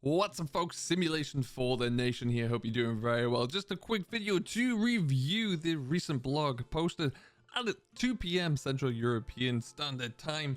What's up, folks? Simulation for the nation here. Hope you're doing very well. Just a quick video to review the recent blog posted at 2 p.m. Central European Standard Time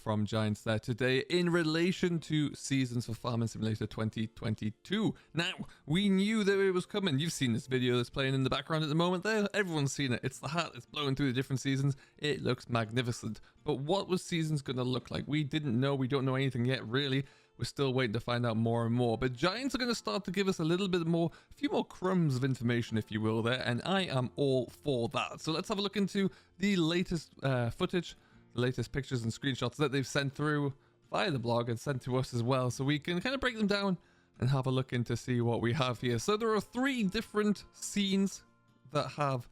from Giants there today in relation to Seasons for Farming Simulator 2022. Now, we knew that it was coming. You've seen this video that's playing in the background at the moment there. Everyone's seen it. It's the hat. It's blowing through the different seasons. It looks magnificent. But what was Seasons going to look like? We didn't know. We don't know anything yet, really. We're still waiting to find out more and more. But Giants are going to start to give us a little bit more, a few more crumbs of information, if you will, there. And I am all for that. So let's have a look into the latest footage, the latest pictures and screenshots that they've sent through via the blog and sent to us as well. So we can kind of break them down and have a look into see what we have here. So there are 3 different scenes that have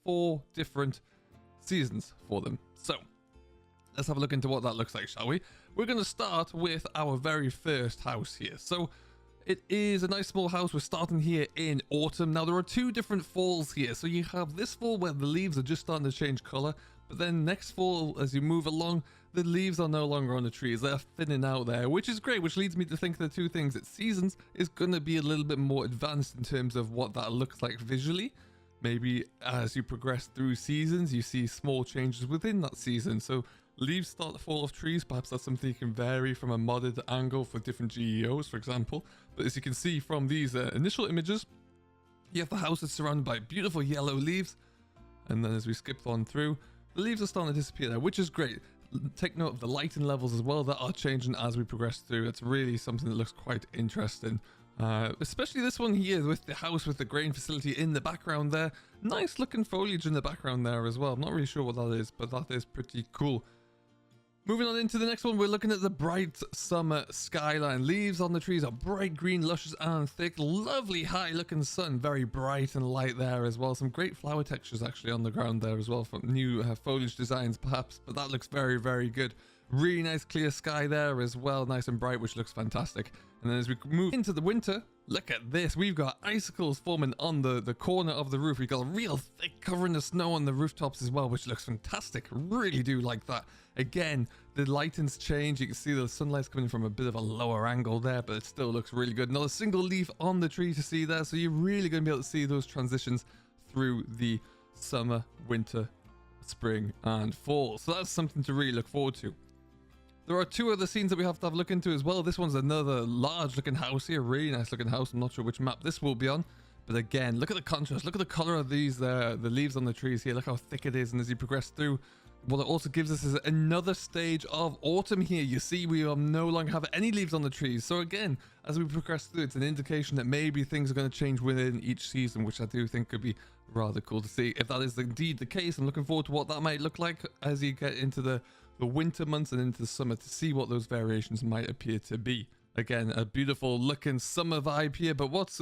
4 different seasons for them. So let's have a look into what that looks like, shall we? We're going to start with our very first house here. So it is a nice small house. We're starting here in autumn. Now, there are 2 different falls here. So you have this fall where the leaves are just starting to change color. But then next fall, as you move along, the leaves are no longer on the trees. They're thinning out there, which is great, which leads me to think the 2 things. That Seasons is going to be a little bit more advanced in terms of what that looks like visually. Maybe as you progress through seasons, you see small changes within that season. So leaves start to fall off trees. Perhaps that's something you can vary from a modded angle for different GEOs, for example. But as you can see from these initial images, you have the house that's surrounded by beautiful yellow leaves. And then as we skip on through, the leaves are starting to disappear there, which is great. Take note of the lighting levels as well that are changing as we progress through. It's really something that looks quite interesting. Especially this one here with the house with the grain facility in the background there. Nice looking foliage in the background there as well. I'm not really sure what that is, but that is pretty cool. Moving on into the next one, we're looking at the bright summer skyline. Leaves on the trees are bright green, luscious and thick. Lovely high looking sun, very bright and light there as well. Some great flower textures actually on the ground there as well from new foliage designs perhaps, but that looks very, very good. Really nice clear sky there as well, nice and bright, which looks fantastic. And then as we move into the winter, look at this. We've got icicles forming on the corner of the roof. We've got a real thick covering of snow on the rooftops as well, which looks fantastic. Really do like that. Again, the lighting's changed. You can see the sunlight's coming from a bit of a lower angle there, but it still looks really good. Not a single leaf on the tree to see there, so you're really going to be able to see those transitions through the summer, winter, spring, and fall. So that's something to really look forward to. There are 2 other scenes that we have to have a look into as well. This one's another large looking house here. Really nice looking house. I'm not sure which map this will be on. But again, look at the contrast. Look at the color of these, the leaves on the trees here. Look how thick it is. And as you progress through, what it also gives us is another stage of autumn here. You see, we no longer have any leaves on the trees. So again, as we progress through, it's an indication that maybe things are going to change within each season, which I do think could be rather cool to see. If that is indeed the case, I'm looking forward to what that might look like as you get into the winter months and into the summer to see what those variations might appear to be. Again, a beautiful looking summer vibe here, but what's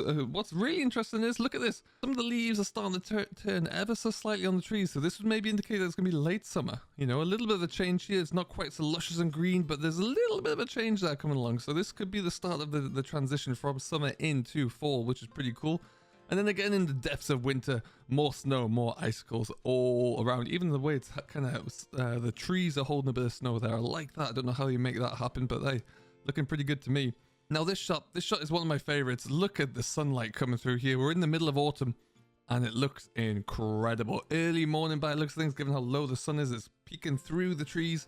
really interesting is, look at this. Some of the leaves are starting to turn ever so slightly on the trees, so this would maybe indicate that it's going to be late summer. You know, a little bit of a change here. It's not quite so luscious and green, but there's a little bit of a change there coming along. So this could be the start of the transition from summer into fall, which is pretty cool. And then again, in the depths of winter, more snow, more icicles all around. Even the way it's kind of, the trees are holding a bit of snow there. I like that. I don't know how you make that happen, but hey, looking pretty good to me. Now this shot is one of my favorites. Look at the sunlight coming through here. We're in the middle of autumn and it looks incredible. Early morning by the looks of things, given how low the sun is, it's peeking through the trees.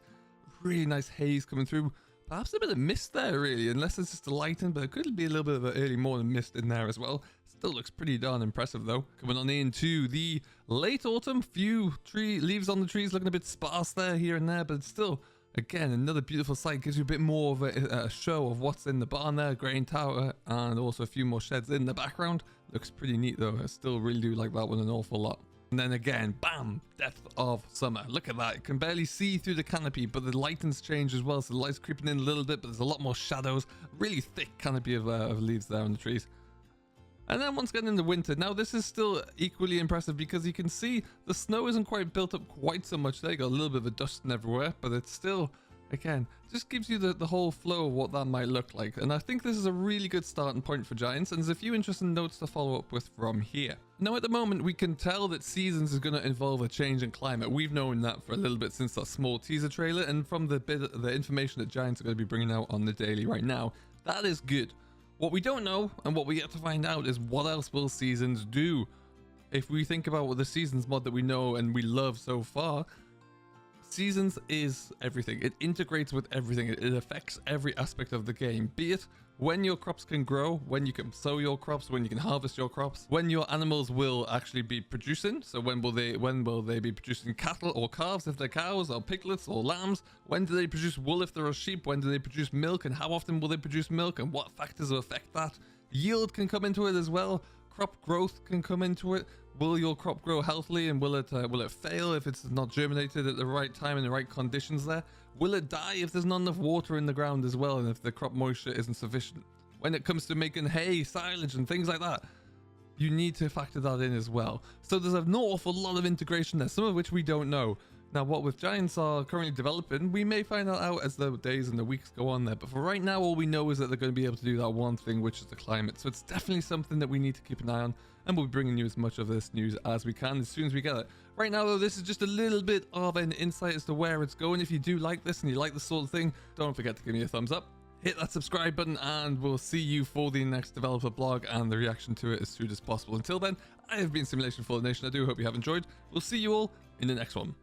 Really nice haze coming through. Perhaps a bit of mist there, really, unless it's just the lighting, but it could be a little bit of an early morning mist in there as well. Still looks pretty darn impressive, though. Coming on into the late autumn, few leaves on the trees, looking a bit sparse there, here and there, but still, again, another beautiful sight. Gives you a bit more of a show of what's in the barn there, grain tower, and also a few more sheds in the background. Looks pretty neat, though. I still really do like that one an awful lot. And then again, bam, depth of summer. Look at that. You can barely see through the canopy, but the lighting's changed as well. So the light's creeping in a little bit, but there's a lot more shadows. Really thick canopy of leaves there on the trees. And then once again in the winter, now this is still equally impressive because you can see the snow isn't quite built up quite so much there. You got a little bit of a dusting everywhere, but it's still, again, just gives you the whole flow of what that might look like. And I think this is a really good starting point for Giants, and there's a few interesting notes to follow up with from here. Now at the moment, we can tell that Seasons is going to involve a change in climate. We've known that for a little bit since that small teaser trailer, and from the information that Giants are going to be bringing out on the daily right now, that is good. What we don't know and what we get to find out is what else will seasons do. If we think about what the seasons mod that we know and we love so far, seasons is everything. It integrates with everything. It affects every aspect of the game, be it when your crops can grow, when you can sow your crops, when you can harvest your crops, when your animals will actually be producing. So when will they be producing cattle or calves if they're cows, or piglets or lambs? When do they produce wool if they're sheep? When do they produce milk, and how often will they produce milk, and what factors will affect that? Yield can come into it as well. Crop growth can come into it. Will your crop grow healthily, and will it fail if it's not germinated at the right time and the right conditions there? Will it die if there's not enough water in the ground as well, and if the crop moisture isn't sufficient? When it comes to making hay, silage and things like that, you need to factor that in as well. So there's an awful lot of integration there, some of which we don't know. Now, what with Giants are currently developing, we may find that out as the days and the weeks go on there. But for right now, all we know is that they're going to be able to do that one thing, which is the climate. So it's definitely something that we need to keep an eye on. And we'll be bringing you as much of this news as we can as soon as we get it. Right now, though, this is just a little bit of an insight as to where it's going. If you do like this and you like this sort of thing, don't forget to give me a thumbs up. Hit that subscribe button, and we'll see you for the next developer blog and the reaction to it as soon as possible. Until then, I have been Simulation for the Nation. I do hope you have enjoyed. We'll see you all in the next one.